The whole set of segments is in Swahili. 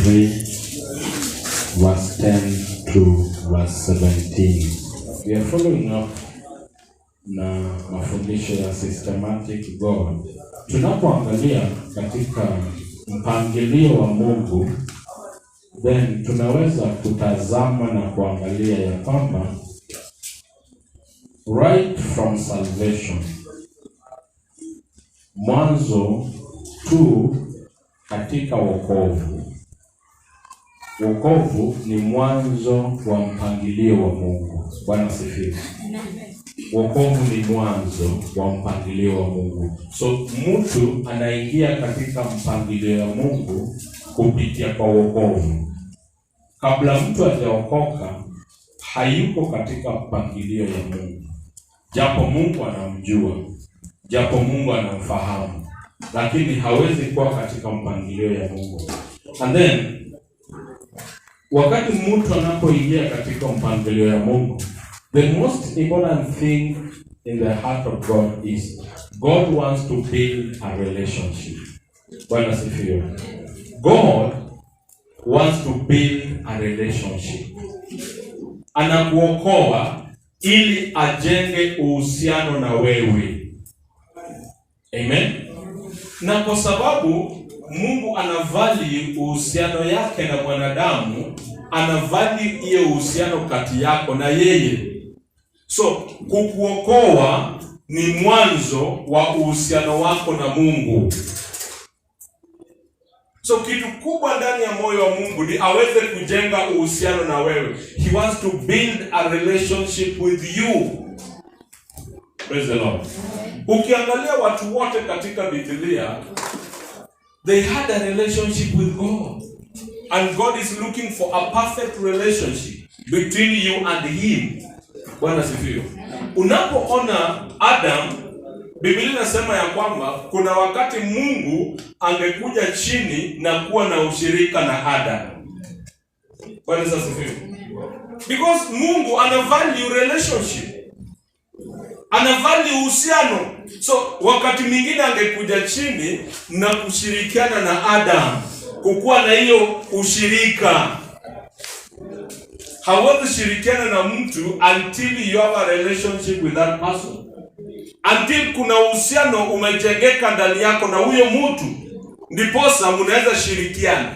3, verse 10 to verse 17. We are following up na mafundisho ya systematic God. Tunapoangalia katika mpangilio wa Mungu, then tunaweza kutazama na kuangalia ya kwamba right from salvation, mwanzo tu katika wokovu. Wokovu ni mwanzo wa mpangilio wa Mungu. Bwana asifiwe. Wokovu ni mwanzo wa mpangilio wa Mungu. So mtu anaingia katika mpangilio wa Mungu kupitia kwa wokovu. Kabla mtu hajaokoka, hayuko katika mpangilio ya Mungu. Japo Mungu anamjua, japo Mungu anamfahamu, lakini hawezi kuwa katika mpangilio ya Mungu. And then wakati mtu anapoingia katika mpangilio ya Mungu, the most important thing in the heart of God is God wants to build a relationship. Bwana asifiwe. God wants to build a relationship. Anakuokoa ili ajenge uhusiano na wewe. Amen. Na kwa sababu Mungu anavali uhusiano yake na mwanadamu, anavali hiyo uhusiano kati yako na yeye. So kukuokoa ni mwanzo wa uhusiano wako na Mungu. So kitu kubwa ndani ya moyo wa Mungu ni aweze kujenga uhusiano na wewe. He wants to build a relationship with you. Praise the Lord. Ukiangalia watu wote katika Biblia, they had a relationship with God. And God is looking for a perfect relationship between you and him. Bwana sifiwe. Unapoona Adam, Biblia inasema ya kwamba kuna wakati Mungu angekuja chini na kuwa na ushirika na Adam. Bwana sifiwe. Because Mungu ana value relationship. Ana value uhusiano. So wakati mwingine angekuja chini na kushirikiana na Adam, kukuwa na hiyo ushirika. Hawezi shirikiana na mtu until you have a relationship with that person. Until kuna uhusiano umejengeka ndani yako na huyo mtu, ndiposa mnaweza shirikiana.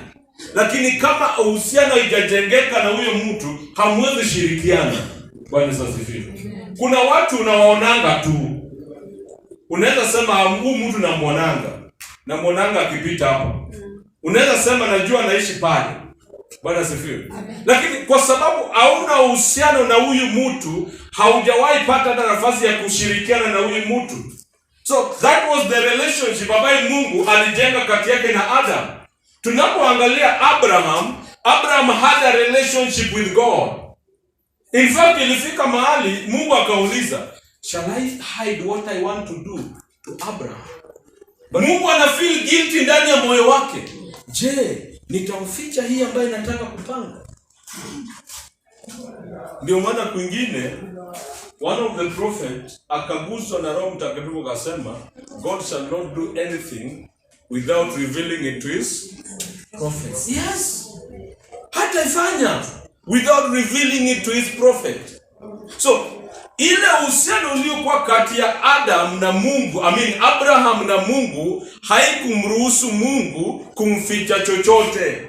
Lakini kama uhusiano haijajengeka na huyo mtu, hamwezi shirikiana. Bwana asifiwe. Kuna watu unawaonanga tu. Unaweza sema huyu mtu namuonanga akipita hapa. Unaweza sema najua anaishi pale. Bwana asifiwe. Lakini kwa sababu hauna uhusiano na huyu mtu, haujawahi pata nafasi ya kushirikiana na huyu mtu. So that was the relationship ambayo Mungu alijenga kati yake na Adam. Tunapoangalia Abraham had a relationship with God. In fact, ilifika mahali Mungu akauliza, shall I hide what I want to do to Abraham? Mungu ana feel guilty ndani ya moyo wake. Je, nitamficha hii ambaye nataka kupanga? Ndio maana kwingine one of the prophets akaguswa na Roho Mtakatifu akasema, God shall not do anything without revealing it to his prophets. Yes. Hata ifanya without revealing it to his prophet. So ile uhusiano uliokuwa kati ya Abraham na Mungu haikumruhusu Mungu kumficha chochote.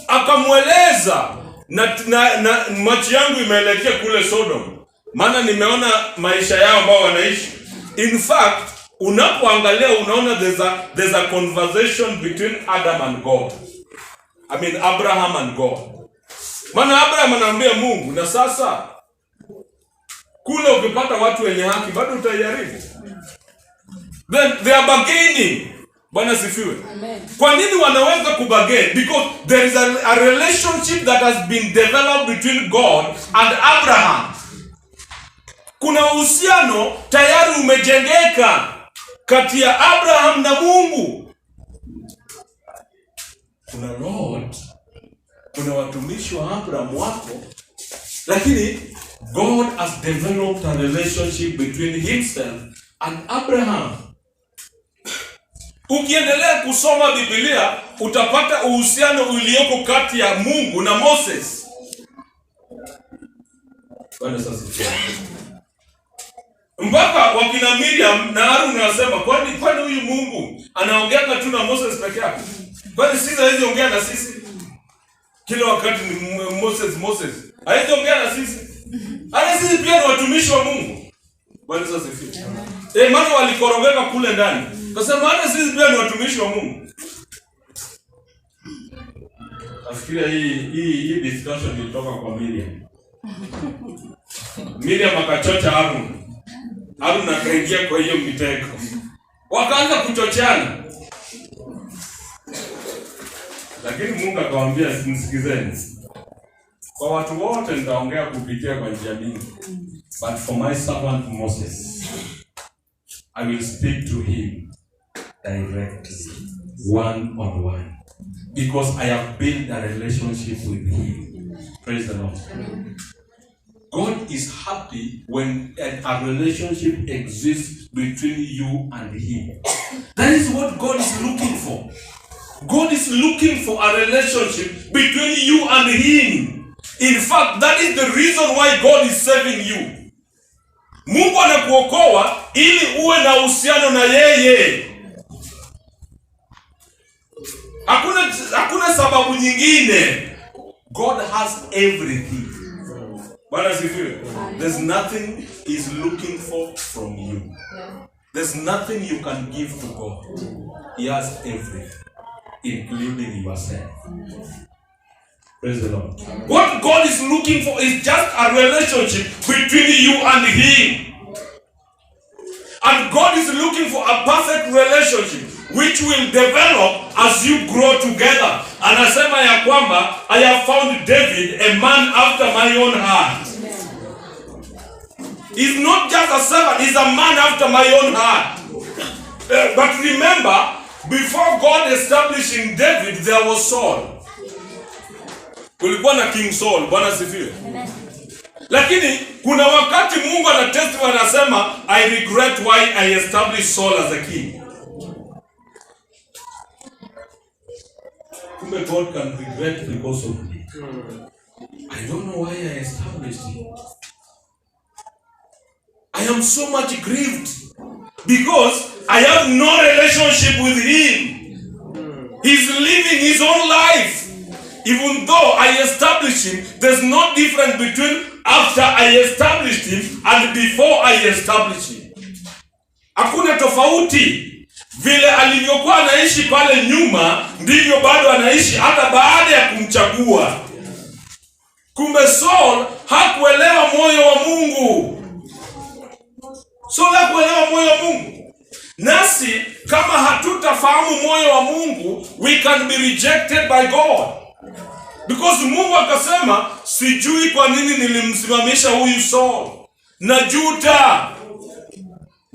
Akamweleza na macho yangu imeelekea kule Sodom, maana nimeona maisha yao ambao wanaishi. In fact, unapoangalia unaona there's a conversation between Adam and God. Abraham and God. Maana Abraham anaambia Mungu, na sasa kule ukipata watu wenye haki bado utaiharibu. Then they are bargaining. Bwana sifiwe. Amen. Kwa nini wanaweza kubargain? Because there is a relationship that has been developed between God and Abraham. Kuna uhusiano tayari umejengeka kati ya Abraham na Mungu. Kuna Lord, kuna watumishi wa Abraham wako, lakini God has developed a relationship between himself and Abraham. Ukiendelea kusoma Biblia utapata uhusiano ulioko kati ya Mungu na Moses. Bwana sasa. Mpaka wakina Miriam na Harun wanasema kwani huyu Mungu anaongea tu na Moses peke yake? Kwani sisi hawezi ongea na sisi? Kila wakati ni Moses. Hawezi ongea na sisi? Hata sisi pia ni watumishi wa Mungu. Bwana sasa. Maana walikorogeka kule ndani. Kasema hata sisi pia ni watumishi wa Mungu. Nafikiria hii discussion ilitoka kwa Miriam. Miriam akachocha Harun. Harun akaingia kwa hiyo mitego. Wakaanza kuchocheana. Lakini Mungu akamwambia msikizeni. Kwa watu wote nitaongea kupitia kwa njia mingi. But for my servant Moses, I will speak to him directly, one-on-one. Because I have built a relationship with him. Praise the Lord. God is happy when a relationship exists between you and him. That is what God is looking for. God is looking for a relationship between you and him. In fact, that is the reason why God is saving you. Mungu anakuokoa ili uwe na uhusiano na yeye. Hakuna sababu nyingine. God has everything. Bwana sifiwe. There's nothing he's looking for from you. There's nothing you can give to God. He has everything, including yourself. Praise the Lord. What God is looking for is just a relationship between you and him. And God is looking for a perfect relationship which will develop as you grow together. Anasema ya kwamba I have found David a man after my own heart. He's not just a servant, he's a man after my own heart. But remember, before God establishing David, there was Saul. Kulikuwa na King Saul, Bwana sifiwe. Lakini kuna wakati Mungu anatestify anasema I regret why I established Saul as a king. Kumbe God can regret because of me. I don't know why I established him. I am so much grieved because I have no relationship with him. He's living his own life. Even though I established him, there's no difference between after I established him and before I established him. Hakuna tofauti. Vile alivyokuwa anaishi pale nyuma, ndivyo bado anaishi hata baada ya kumchagua. Kumbe Saul hakuelewa moyo wa Mungu. Saul hakuelewa moyo wa Mungu. Nasi kama hatutafahamu moyo wa Mungu, we can be rejected by God. Because Mungu akasema, sijui kwa nini nilimsimamisha huyu Saul. Najuta.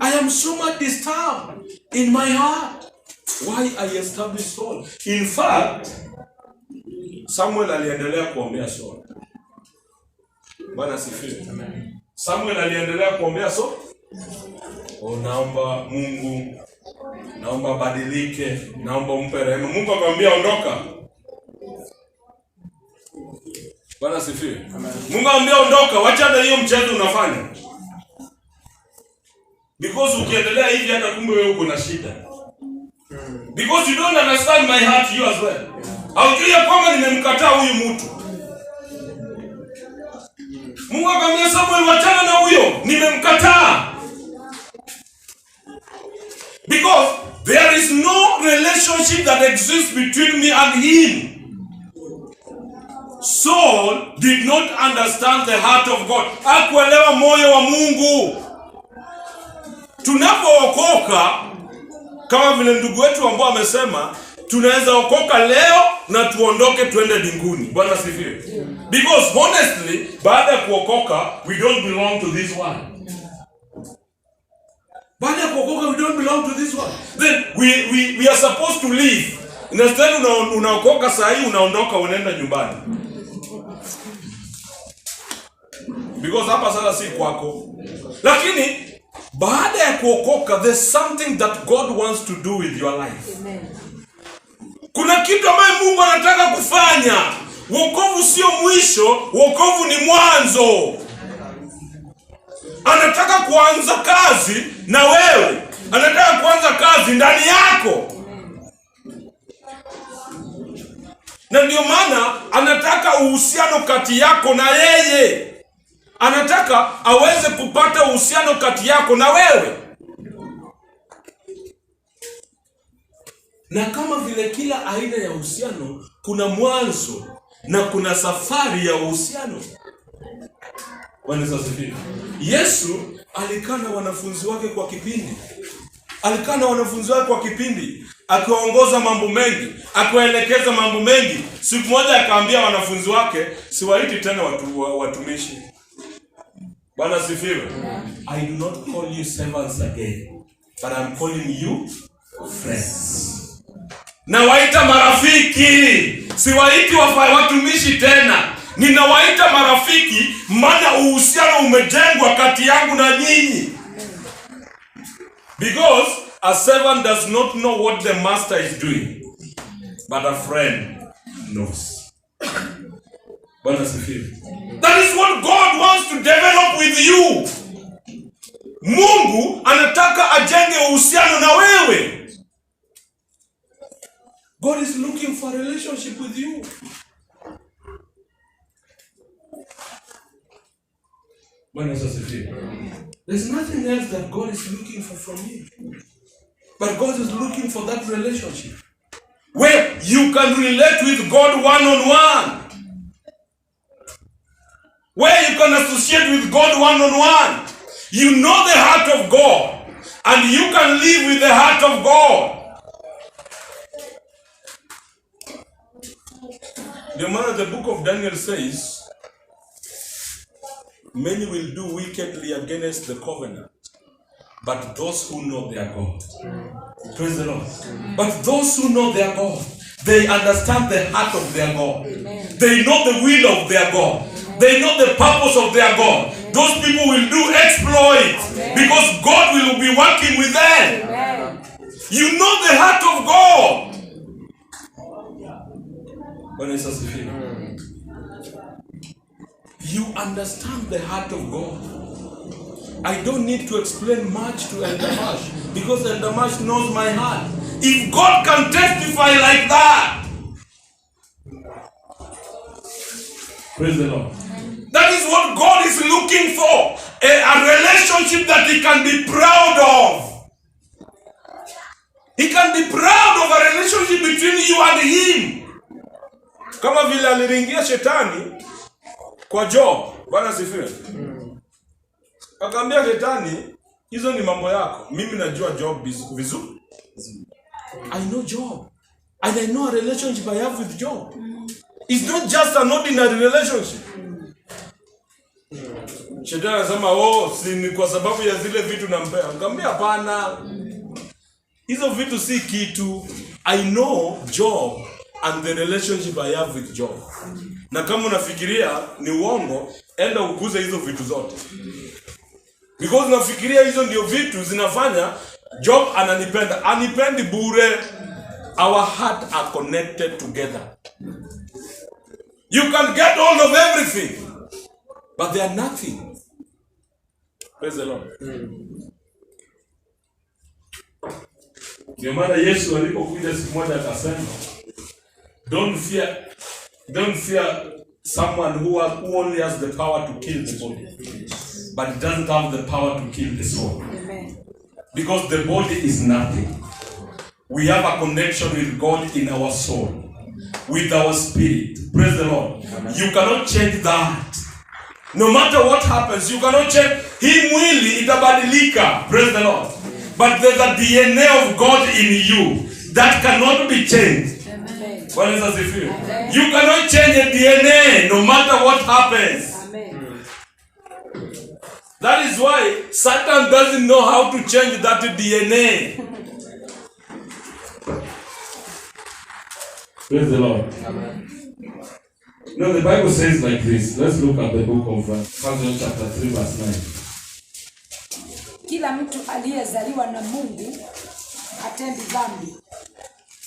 I am so much disturbed in my heart. Why I established Saul? In fact, Samuel aliendelea kuombea Saul. Bwana sifiwe. Samuel aliendelea kuombea Saul. Naomba Mungu, naomba badilike, naomba umpe rehema. Mungu akamwambia ondoka. Bwana sifiwe. Mungu akamwambia ondoka, wacha na hiyo mchezo unafanya. Because ukiendelea hivi hata kumbe wewe uko na shida. Because you don't understand my heart, you as well. Haujui ya kwamba nimemkataa huyu mtu. Mungu akamwambia Samuel, wachana na huyo, nimemkataa. Because there is no relationship that exists between me and him. Saul did not understand the heart of God. Hakuelewa moyo wa Mungu. Tunapookoka, kama vile ndugu wetu ambao amesema, tunaweza okoka leo na tuondoke tuende mbinguni. Bwana sifiwe. Because honestly, baada ya kuokoka, we don't belong to this one. Baada ya kuokoka, we don't belong to this one. Then we are supposed to leave. Instead unaokoka saa hii unaondoka unaenda nyumbani. Because hapa sasa si kwako. Lakini Baada ya kuokoka, there's something that God wants to do with your life. Amen. Kuna kitu ambayo Mungu anataka kufanya. Wokovu sio mwisho, wokovu ni mwanzo. Anataka kuanza kazi na wewe. Anataka kuanza kazi ndani yako. Na ndio maana anataka uhusiano kati yako na yeye. Anataka aweze kupata uhusiano kati yako na wewe. Na kama vile kila aina ya uhusiano, kuna mwanzo na kuna safari ya uhusiano. Bwana asifiwe. Yesu alikaa na wanafunzi wake kwa kipindi. Akiwaongoza mambo mengi, akiwaelekeza mambo mengi. Siku moja akaambia wanafunzi wake, siwaiti tena watumishi. Bwana asifiwe. I do not call you servants again, but I'm calling you friends. Nawaita marafiki, siwaiti watumishi tena. Ninawaita marafiki, maana uhusiano umejengwa kati yangu na nyinyi. Because a servant does not know what the master is doing, but a friend knows. Bwana asifiwe. That is what God wants to develop with you. Mungu anataka ajenge uhusiano na wewe. God is looking for a relationship with you. There's nothing else that God is looking for from you. But God is looking for that relationship where you can relate with God one-on-one. Where you can associate with God one-on-one. You know the heart of God, and you can live with the heart of God. The man of the book of Daniel says, many will do wickedly against the covenant, but those who know their God. Praise the Lord. But those who know their God, they understand the heart of their God. Amen. They know the will of their God. Amen. They know the purpose of their God. Amen. Those people will do exploits. Amen. Because God will be working with them. Amen. You know the heart of God. You understand the heart of God. I don't need to explain much to Elder Mash, because Elder Mash knows my heart. If God can testify like that, praise the Lord. That is what God is looking for. A relationship that He can be proud of. He can be proud of a relationship between you and Him. Kama vile aliringia shetani kwa Job. Bwana asifiwe. Akaambia shetani, hizo ni mambo yako. Mimi najua Job vizuri. I know Job. And I know a relationship I have with Job. It's not just an ordinary relationship. Shetani anasema, si ni kwa sababu ya zile vitu nampea. Akamwambia hapana. Hizo vitu si kitu. I know Job and the relationship I have with Job. Na kama unafikiria ni uongo, enda uguze hizo vitu zote. Because unafikiria hizo ndio vitu zinafanya Job ananipenda. Anipendi bure. Our hearts are connected together. You can get hold of everything, but they are nothing. Praise the Lord. Ndio maana Yesu alipokuja siku moja akasema, don't fear someone who only has the power to kill the body, but it doesn't have the power to kill the soul. Amen. Because the body is nothing. We have a connection with God in our soul, with our spirit. Praise the Lord. Amen. You cannot change that. No matter what happens, you cannot change. Hii mwili itabadilika. Praise the Lord. But there's a DNA of God in you that cannot be changed. What is that? You cannot change a DNA no matter what happens. Amen. That is why Satan doesn't know how to change that DNA. Praise the Lord. Amen. No, the Bible says like this. Let's look at the book of 1 John chapter 3 verse 9. kila mtu aliyezaliwa na Mungu hatendi dhambi,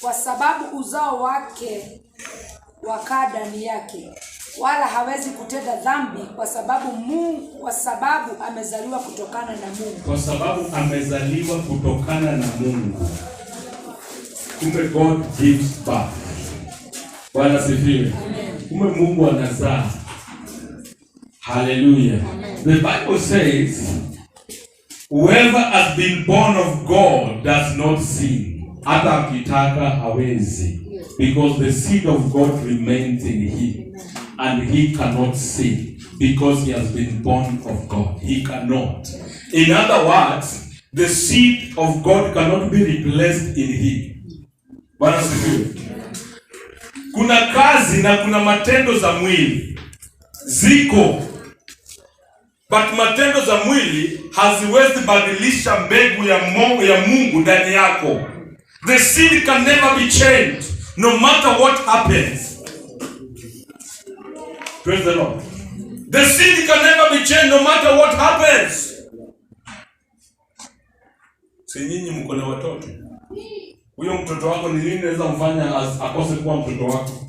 kwa sababu uzao wake wakaa ndani yake, wala hawezi kutenda dhambi kwa sababu amezaliwa kutokana na Mungu. Kwa sababu amezaliwa kutokana na Mungu. Kumbe God gives birth. Bwana sifiwe. Kumbe Mungu anazaa. Hallelujah. The Bible says whoever has been born of God does not sin. Hata akitaka hawezi. Because the seed of God remains in him. And he cannot sin. Because he has been born of God. He cannot. In other words, the seed of God cannot be replaced in him. Bwana sifiwe. Kuna kazi na kuna matendo za mwili. Ziko. But matendo za mwili haziwezi badilisha mbegu ya Mungu ndani yako. The seed can never be changed, no matter what happens. Praise the Lord. The seed can never be changed, no matter what happens. Si nyinyi mko na watoto? Huyo mtoto wako ni nini anaweza mfanya akose kuwa mtoto wako?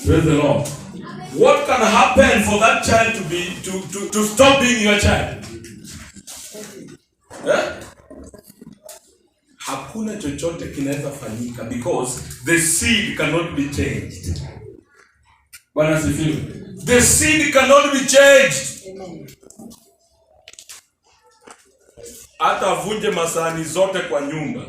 Praise the Lord. What can happen for that child to stop being your child? Hakuna chochote kinaweza fanyika because the seed cannot be changed. Bwana sifiwe. The seed cannot be changed. Hata vunje masahani zote kwa nyumba.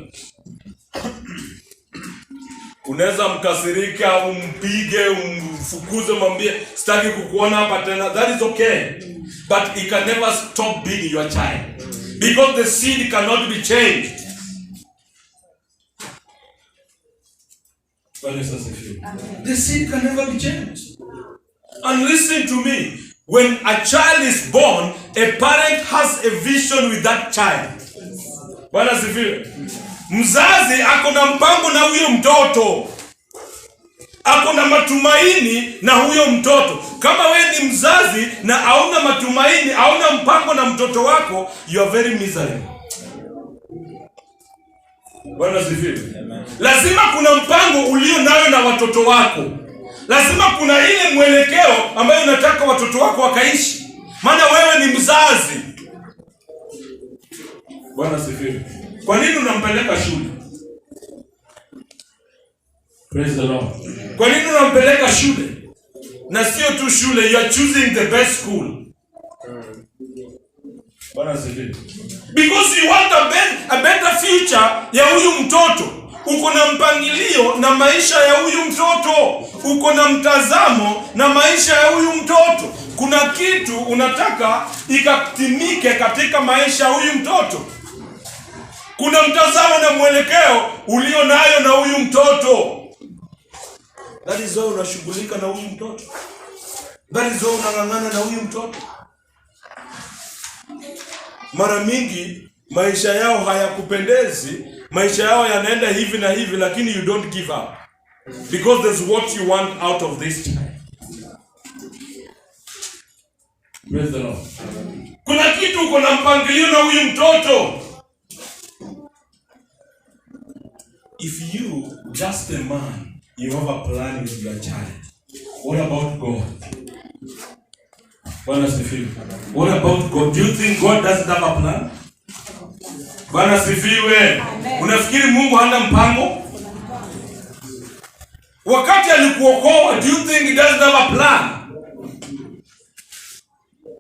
Unaweza mkasirika, umpige, umfukuze, mwambie sitaki kukuona hapa tena. That is okay. But it can never stop being your child. Because the seed cannot be changed. The seed can never be changed. And listen to me. When a child is born, a parent has a vision with that child. Bwana sifiwe. Mzazi ako na mpango na huyo mtoto. Ako na matumaini na huyo mtoto. Kama wewe ni mzazi na hauna matumaini, hauna mpango na mtoto wako, you are very miserable. Bwana sifiwe. Lazima kuna mpango ulio nayo na watoto wako. Lazima kuna ile mwelekeo ambayo unataka watoto wako wakaishi. Maana wewe ni mzazi. Bwana sifiwe. Kwa nini unampeleka shule? Praise the Lord. Kwa nini unampeleka shule? Na sio tu shule, you are choosing the best school. Bwana sifiwe. Because you want a better future ya huyu mtoto. Uko na mpangilio na maisha ya huyu mtoto. Uko na mtazamo na maisha ya huyu mtoto. Kuna kitu unataka ikatimike katika maisha ya huyu mtoto. Kuna mtazamo na mwelekeo ulio nayo na huyu mtoto. That is why unashughulika na huyu mtoto. That is why unang'ang'ana na huyu mtoto. Mara mingi maisha yao hayakupendezi. Maisha yao yanaenda hivi na hivi, lakini you don't give up. Because there's what you want out of this child. Praise the Lord. Kuna kitu uko na mpangilio na huyu mtoto. If you, just a man, you have a plan with your child, what about God? Bwana sifiwe. What about God? Do you think God doesn't have a plan? Bwana sifiwe. Unafikiri Mungu hana mpango? Wakati alikuokoa, do you think he doesn't have a plan?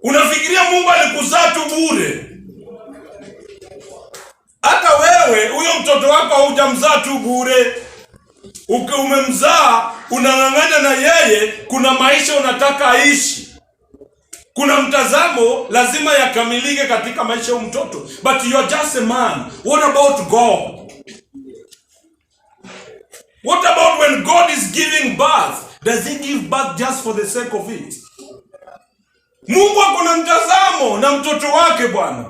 Unafikiria Mungu alikuzaa tu bure? Hata wewe, huyo mtoto wako hujamzaa tu bure. Umemzaa, unang'ang'ana na yeye, kuna maisha unataka aishi. Kuna mtazamo lazima yakamilike katika maisha ya mtoto. But you are just a man. What about God? What about when God is giving birth? Does he give birth just for the sake of it? Mungu ako na mtazamo na mtoto wake bwana.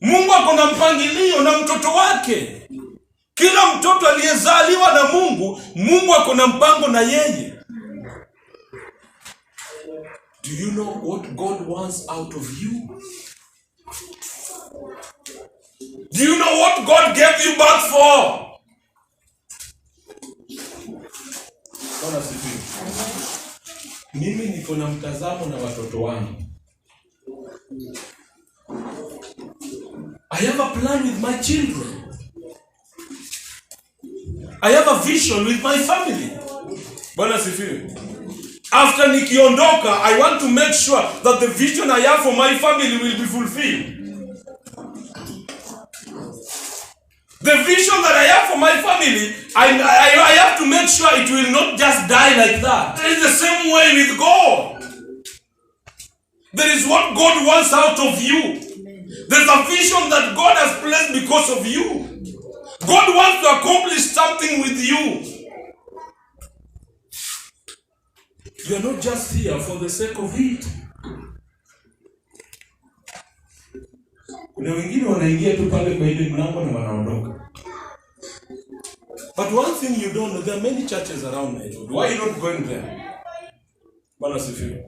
Mungu ako na mpangilio na mtoto wake. Kila mtoto aliyezaliwa na Mungu, Mungu ako na mpango na yeye. Do Do you know what God wants out of you? Do you know what God gave you back for? Bwana sifiwe. Mimi niko na mtazamo na watoto wangu. I have a plan with my children. I have a vision with my family. Bwana sifiwe. After nikiondoka, I want to make sure that the vision I have for my family will be fulfilled. The vision that I have for my family, I have to make sure it will not just die like that. It is the same way with God. There is what God wants out of you. There's a vision that God has placed because of you. God wants to accomplish something with you. You are not just here for the sake of it. Kuna wengine wanaingia tu pale kwa ile mlango na wanaondoka. But one thing you don't know, there are many churches around Nairobi. Why are you not going there? Bwana sifiwe.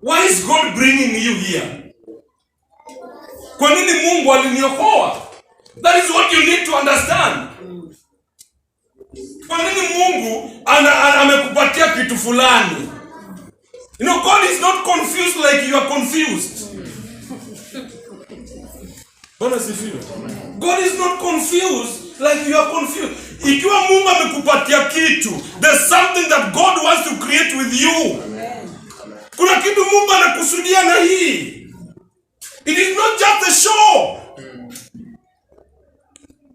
Why is God bringing you here? Kwa nini Mungu aliniokoa? That is what you need to understand. Kwa nini Mungu amekupatia kitu fulani? You know, God is not confused like you are confused. Bwana sifiwe. God is not confused like you are confused. Ikiwa Mungu amekupatia kitu, there's something that God wants to create with you. Kuna kitu Mungu anakusudia na hii. It is not just a show.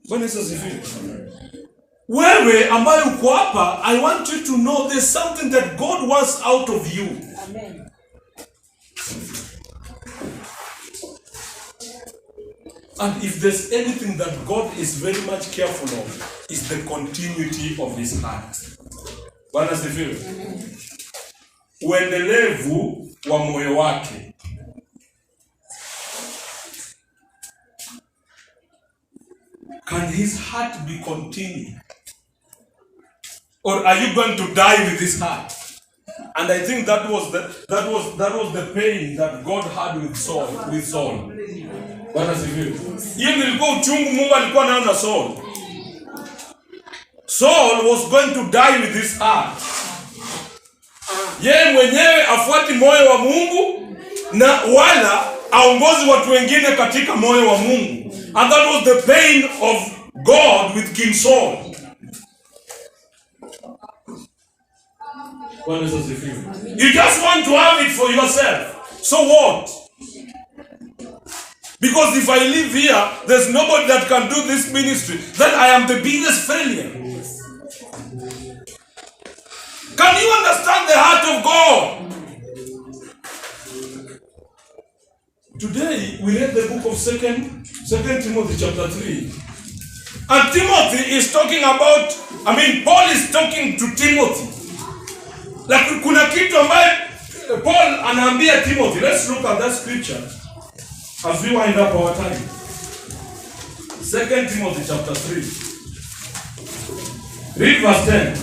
Bwana sifiwe. Wewe ambaye uko hapa, I want you to know there's something that God wants out of you. Amen. And if there's anything that God is very much careful of, is the continuity of his heart. Bwana sifiwe. Uendelevu wa moyo wake. Can his heart be continued? Or are you going to die with his heart? And I think that was the pain that God had with Saul. Bwana sifiwe. Hiyo nilikuwa uchungu Mungu alikuwa nayo na Saul. Saul was going to die with his heart. Yeye mwenyewe afuati moyo wa Mungu na wala aongozi watu wengine katika moyo wa Mungu. And that was the pain of God with King Saul. You just want to have it for yourself. So what? Because if I live here, there's nobody that can do this ministry. Then I am the biggest failure. Can you understand the heart of God? Today, we read the book of 2 Timothy chapter 3. And Timothy is talking about, Paul is talking to Timothy. Like kuna kitu ambaye Paul anaambia Timothy. Let's look at that scripture as we wind up our time. 2 Timothy chapter 3. Read verse 10.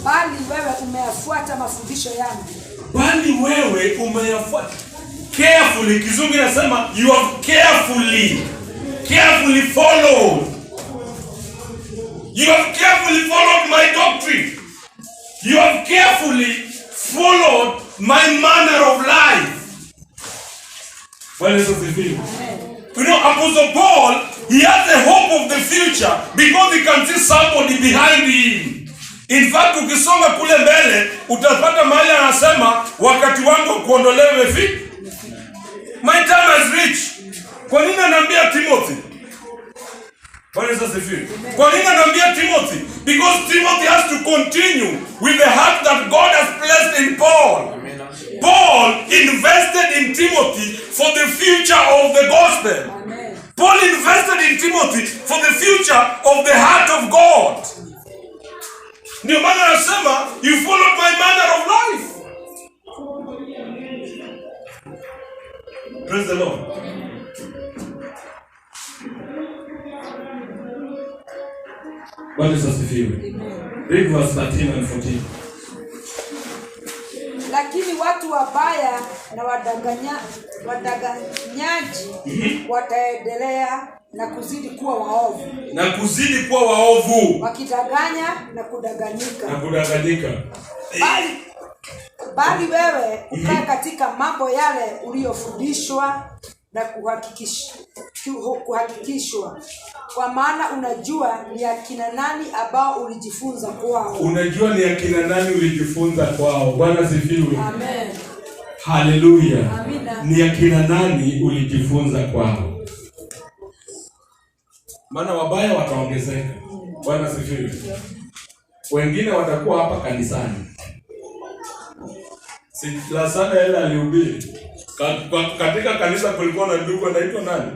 Bali wewe umeyafuata mafundisho yangu. Bali wewe umeyafuata. Carefully, Kizungu inasema you have carefully followed. You have carefully followed my doctrine. You have carefully followed my manner of life. Well, you know, Apostle Paul, he has the hope of the future because he can see somebody behind him. In fact, ukisoma kule mbele, utapata mahali anasema wakati wangu wa kuondolewa umefika. My time has reached. Kwa nini anaambia Timothy? Kwa nini anaambia Timothy? Because Timothy has to continue with the heart that God has placed in Paul. Paul invested in Timothy for the future of the gospel. Paul invested in Timothy for the future of the heart of God. Ndio maana anasema, you followed my manner of life. Praise the Lord. What is the feeling? Read verse 13 and 14. watu wabaya na wadanganyaji wataendelea na kuzidi kuwa waovu, wakidanganya na kudanganyika. Bali wewe ukae katika mambo yale uliyofundishwa na kuhakikishwa, kwa maana unajua ni akina nani ambao ulijifunza kwao. Bwana sifiwe. Amen. Haleluya. Amina. Ni akina nani ulijifunza kwao? Maana wabaya wataongezeka. Bwana sifiwe. Wengine watakuwa hapa kanisani. La sana ile alihubiri. Katika kanisa kulikuwa na ndugu anaitwa nani?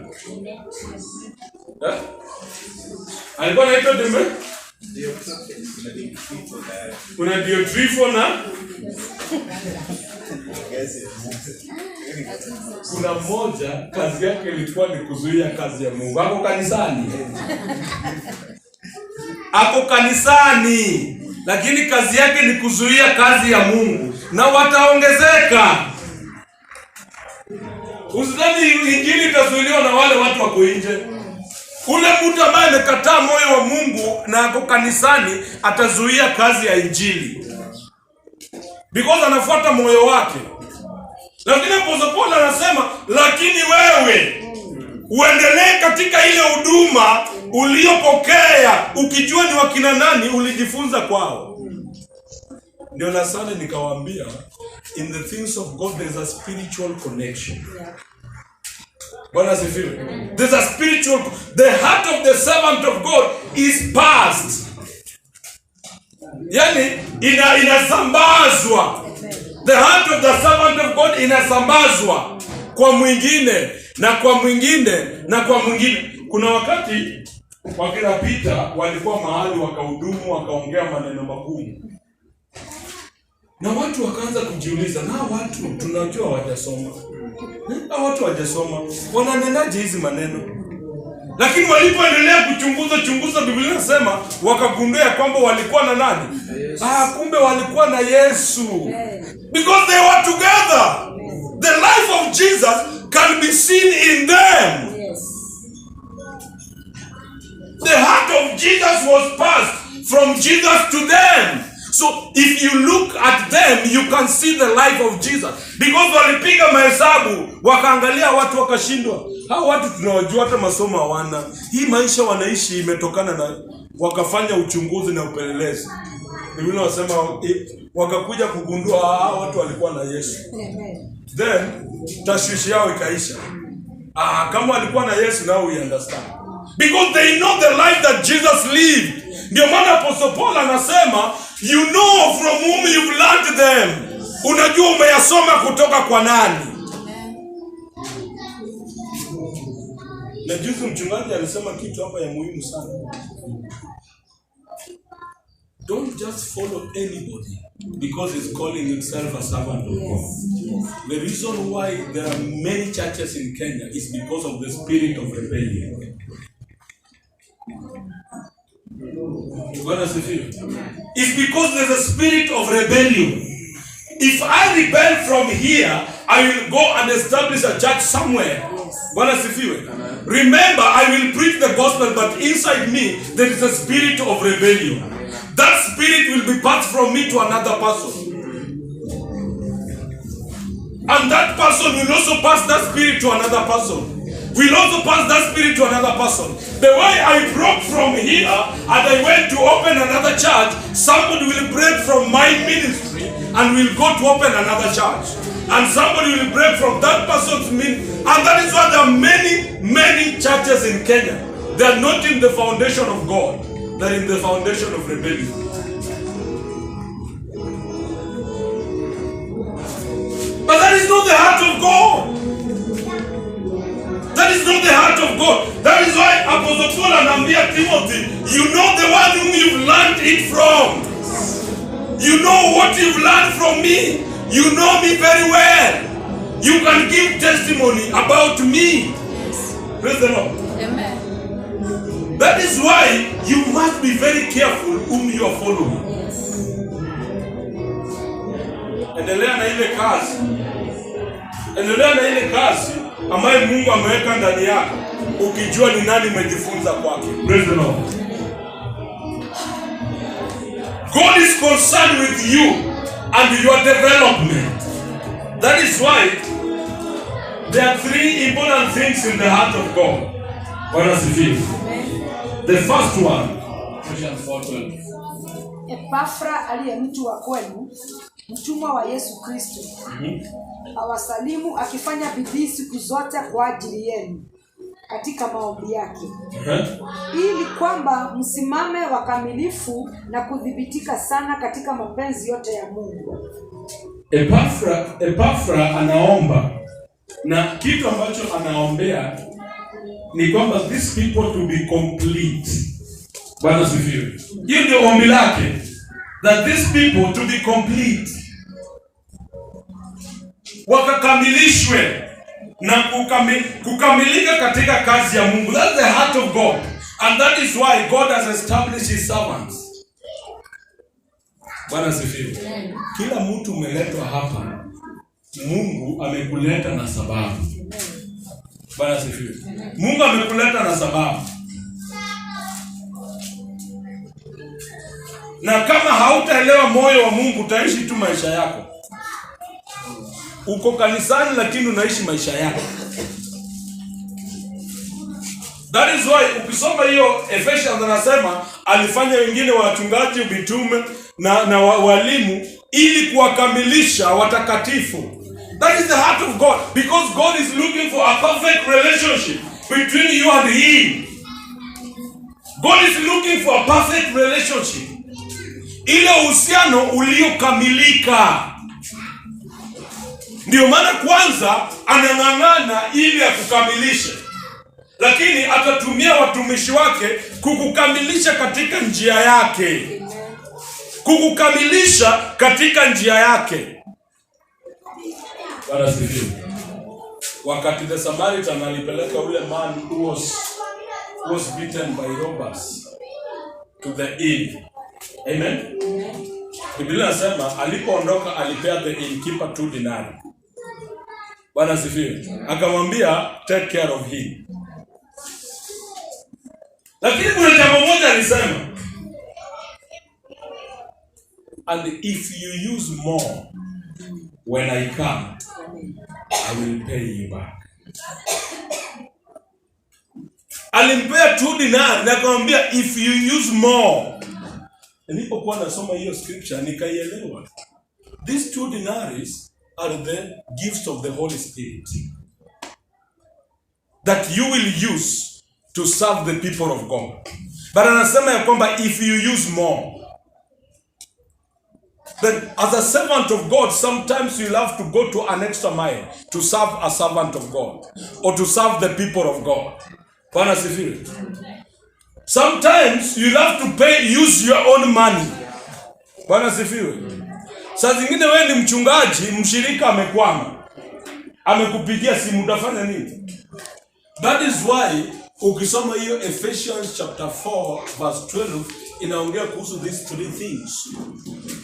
Alikuwa anaitwa Dembe? Kuna Diotrifo na kuna mmoja kazi yake ilikuwa ni kuzuia kazi ya Mungu. Ako kanisani, lakini kazi yake ni kuzuia kazi ya Mungu, na wataongezeka. Usidhani injili itazuiliwa na wale watu wako nje. Ule mtu ambaye amekataa moyo wa Mungu na ako kanisani atazuia kazi ya injili, because anafuata moyo wake. Lakini Apostle Paul anasema, lakini wewe uendelee katika ile huduma uliyopokea, ukijua ni wakina nani ulijifunza kwao. Ndio na sana nikawaambia, in the things of God there is a spiritual connection. Bwana sifiwe. There's a spiritual, the heart of the servant of God is passed. Yani inasambazwa. The heart of the servant of God inasambazwa kwa mwingine na kwa mwingine na kwa mwingine. Kuna wakati wakina Peter walikuwa mahali wakahudumu, wakaongea maneno magumu, na watu wakaanza kujiuliza, na watu tunajua hawajasoma. Na watu hawajasoma wananenaje hizi maneno? Lakini walipoendelea kuchunguza, Biblia inasema wakagundua kwamba walikuwa na nani? Kumbe walikuwa na Yesu. Because they were together. The life of Jesus can be seen in them. The heart of Jesus was passed from Jesus to them. So if you look at them, you can see the life of Jesus. Because walipiga mahesabu, wakaangalia watu wakashindwa. Hao watu tunawajua hata masomo hawana. Hii maisha wanaishi imetokana na, wakafanya uchunguzi na upelelezi. Biblia inasema wakakuja kugundua hao watu walikuwa na Yesu. Then tashwishi yao ikaisha. Kama walikuwa na Yesu, now we understand. Because they know the life that Jesus lived. Ndio maana Apostle Paul anasema, you know from whom you've learned them. Unajua umeyasoma kutoka kwa nani? Na juzi mchungaji alisema kitu hapa ya muhimu sana. Don't just follow anybody because he's calling himself a servant of God. The reason why there are many churches in Kenya is because of the spirit of rebellion. It's because there's a spirit of rebellion. If I rebel from here, I will go and establish a church somewhere. Remember, I will preach the gospel, but inside me there is a spirit of rebellion. That spirit will be passed from me to another person, and that person will also pass that spirit to another person. Will also pass that spirit to another person. The way I broke from here and I went to open another church, somebody will break from my ministry and will go to open another church. And somebody will break from that person's ministry. And that is why there are many churches in Kenya. They are not in the foundation of God. They are in the foundation of rebellion. But that is not the heart of God. That is not the heart of God. That is why Apostle Paul anambia Timothy, you know the one whom you've learned it from. You know what you've learned from me. You know me very well. You can give testimony about me. Praise the Lord. Amen. That is why you must be very careful whom you are following. Endelea na ile kazi. Endelea na ile kazi ambayo Mungu ameweka ndani yako, ukijua ni nani umejifunza kwake. Praise the Lord. God is concerned with you and your development. That is why there are three important things in the heart of God. What does it feel? The first one, Ephesians 4:12. Epafra aliye mtu wa kwenu, mtumwa wa Yesu Kristo, awasalimu akifanya bidii siku zote kwa ajili yenu katika maombi yake, ili kwamba msimame wakamilifu na kudhibitika sana katika mapenzi yote ya Mungu. Epafra anaomba, na kitu ambacho anaombea ni kwamba these people to be complete. Bwana sifiwe. Hiyo ndio ombi lake, that these people to be complete, wakakamilishwe na kukamilika katika kazi ya Mungu. That's the heart of God, and that is why God has established his servants. Bwana sifiwe. Kila mtu umeletwa hapa, Mungu amekuleta na sababu. Bwana sifiwe. Mungu amekuleta na sababu. Na kama hautaelewa moyo wa Mungu, utaishi tu maisha yako. Uko kanisani lakini unaishi maisha yako. That is why ukisoma hiyo Ephesians anasema alifanya wengine wachungaji, mitume na walimu ili kuwakamilisha watakatifu. That is the heart of God, because God is looking for a perfect relationship between you and him. God is looking for a perfect relationship. Ile uhusiano uliokamilika. Ndio maana kwanza anang'ang'ana ili akukamilishe. Lakini atatumia watumishi wake kukukamilisha katika njia yake. Kukukamilisha katika njia yake. Bwana sifiwe. Wakati the Samaritan alipeleka ule man who was beaten by robbers to the inn. Amen. Biblia inasema alipoondoka alipea the innkeeper 2 dinari. Bwana sifiwe. Akamwambia take care of him. Lakini kuna jambo moja alisema, and if you use more when I come, I will pay you back. Alimpea 2 dinari na akamwambia if you use more. Nilipokuwa nasoma hiyo scripture nikaielewa. These 2 dinaries are the gifts of the Holy Spirit that you will use to serve the people of God. But anasema ya kwamba if you use more, then as a servant of God, sometimes you'll have to go to an extra mile to serve a servant of God or to serve the people of God. Bwana sifiwe. Sometimes you'll have to use your own money. Bwana sifiwe. Saa zingine wewe ni mchungaji, mshirika amekwama, amekupigia simu, utafanya nini? That is why ukisoma hiyo Ephesians chapter 4 verse 12 inaongea kuhusu these 3 things.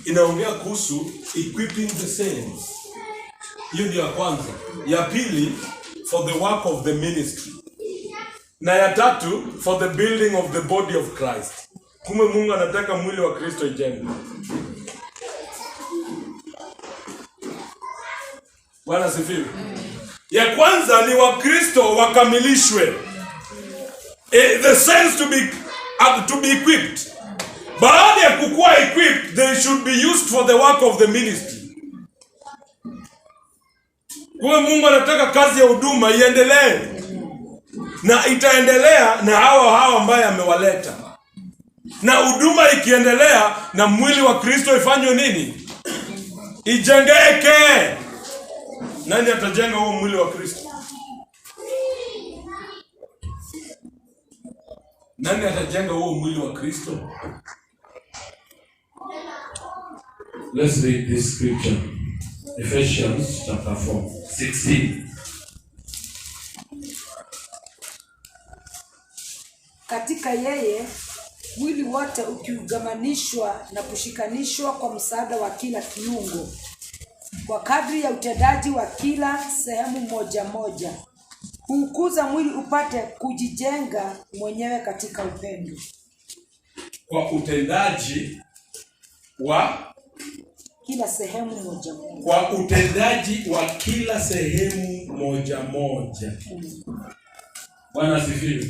Inaongea kuhusu equipping the saints. Hiyo ndio ya kwanza. Ya pili, for the work of the ministry. Na ya tatu, for the building of the body of Christ. Kumbe Mungu anataka mwili wa Kristo ijengwe. Bwana sifiwe. Ya kwanza ni wa Kristo wakamilishwe. The saints to be equipped. Baada ya kukuwa equipped, they should be used for the work of the ministry. Kwa Mungu anataka kazi ya huduma iendelee. Na itaendelea na hawa ambaye amewaleta. Na huduma ikiendelea na mwili wa Kristo ifanywe nini? Ijengeke. Nani atajenga huo mwili wa Kristo? Nani atajenga huo mwili wa Kristo? Let's read this scripture. Ephesians chapter 4:16. Katika yeye mwili wote ukiungamanishwa na kushikanishwa kwa msaada wa kila kiungo kwa kadri ya utendaji wa kila sehemu moja moja, kuukuza mwili upate kujijenga mwenyewe katika upendo. Kwa utendaji wa kila sehemu moja moja. Kwa utendaji wa kila sehemu moja moja. Bwana asifiwe.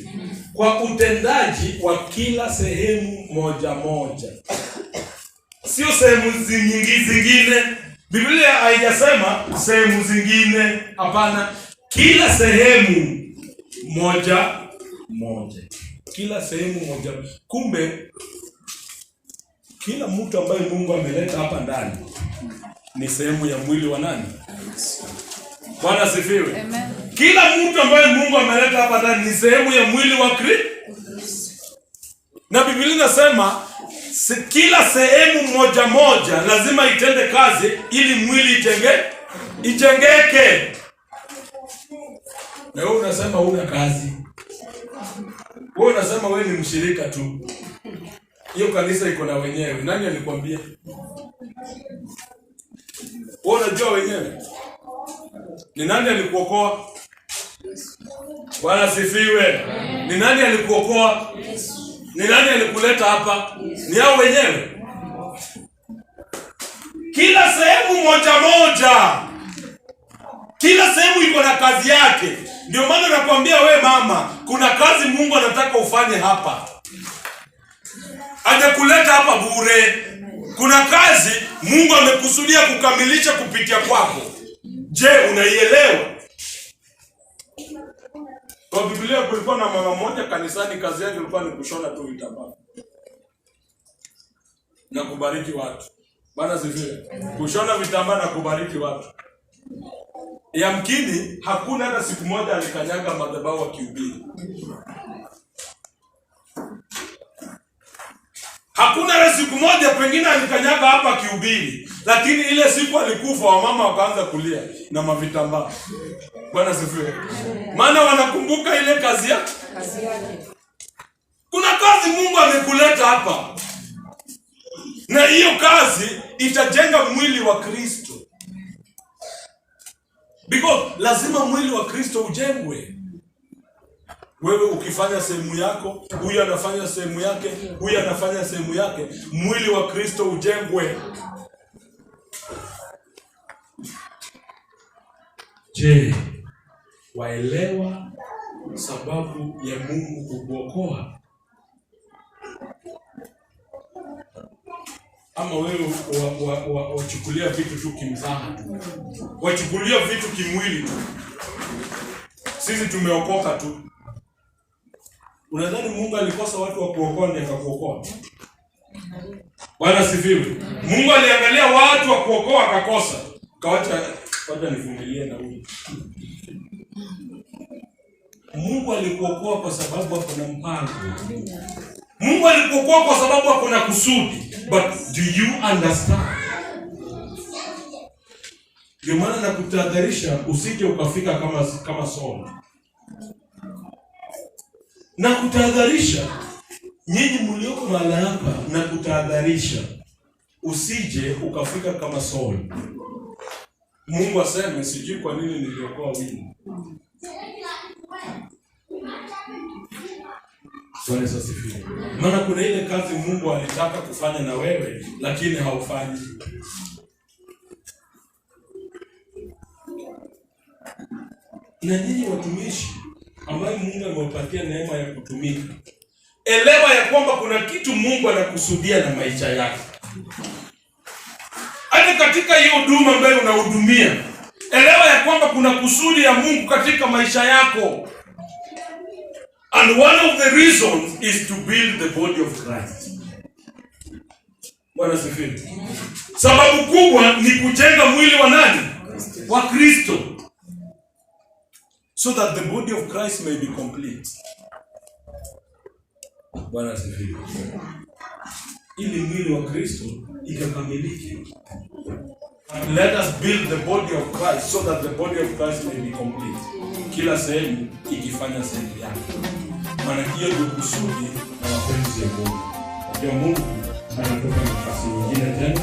Kwa utendaji wa kila sehemu moja moja. Sio sehemu zingine. Biblia haijasema sehemu zingine, hapana. Kila sehemu moja moja. Kila sehemu moja. Kumbe kila mtu ambaye Mungu ameleta hapa ndani ni sehemu ya mwili wa nani? Bwana asifiwe. Amen. Kila mtu ambaye Mungu ameleta hapa ndani ni sehemu ya mwili wa Kristo. Na Biblia inasema kila sehemu moja moja lazima itende kazi ili mwili ijengeke. Na wewe unasema huna kazi. Wewe unasema wewe ni mshirika tu. Hiyo kanisa iko na wenyewe. Nani alikwambia? Wewe unajua wenyewe? Ni nani alikuokoa? Bwana asifiwe. Ni nani alikuokoa? Ni nani alikuleta hapa? Ni hao wenyewe. Kila sehemu moja moja. Kila sehemu iko na kazi yake. Ndio maana nakwambia we mama, kuna kazi Mungu anataka ufanye hapa. Hajakuleta hapa bure. Kuna kazi Mungu amekusudia kukamilisha kupitia kwako. Je, unaielewa? Kwa Biblia kulikuwa na mama mmoja kanisani, kazi yake ilikuwa ni kushona tu vitambaa na kubariki watu. Bwana sifiwe. Kushona vitambaa na kubariki watu. Yamkini hakuna hata siku moja alikanyaga madhabahu akihubiri. Hakuna hata siku moja pengine alikanyaga hapa akihubiri, lakini ile siku alikufa wamama wakaanza kulia na mavitambaa. Bwana sifiwe. Maana wanakumbuka ile kazi yake. Kuna kazi Mungu amekuleta hapa. Na hiyo kazi itajenga mwili wa Kristo. Because lazima mwili wa Kristo ujengwe. Wewe ukifanya sehemu yako, huyu anafanya sehemu yake, huyu anafanya sehemu yake, mwili wa Kristo ujengwe. Je, waelewa sababu ya Mungu kukuokoa? Ama wewe wachukulia vitu tu kimzaha tu? Wachukulia vitu kimwili tu? Sisi tumeokoka tu. Unadhani Mungu alikosa watu wa kuokoa ndio akakuokoa? Bwana sifiwe. Mungu aliangalia watu wa kuokoa akakosa. Wacha nivumilie na huyu. Mungu alikuokoa kwa sababu ako na mpango. Mungu alikuokoa kwa sababu ako na kusudi. But do you understand? Ndio maana nakutahadharisha usije ukafika kama Saul. Na kutahadharisha nyinyi mlioko mahali hapa, na kutahadharisha usije ukafika kama Saul. Mungu aseme sijui kwa nini niliokoa wini. Bwana asifiwe. Maana kuna ile kazi Mungu alitaka kufanya na wewe lakini haufanyi. Na nyinyi watumishi ambaye Mungu amewapatia neema ya kutumika, elewa ya kwamba kuna kitu Mungu anakusudia na maisha yako. Hata katika hiyo huduma ambayo unahudumia, elewa ya kwamba kuna kusudi ya Mungu katika maisha yako. And one of the reasons is to build the body of Christ. Bwana asifiwe. Sababu kubwa ni kujenga mwili wa nani? Wa Kristo. So that the body of Christ may be complete. Bwana asifiwe. Ili mwili wa Kristo ikakamilike. Let us build the body of Christ so that the body of Christ may be complete. Kila sehemu ikifanya sehemu yake. Maana hiyo ndio kusudi na mapenzi ya Mungu. Ndio Mungu anatupa nafasi nyingine tena.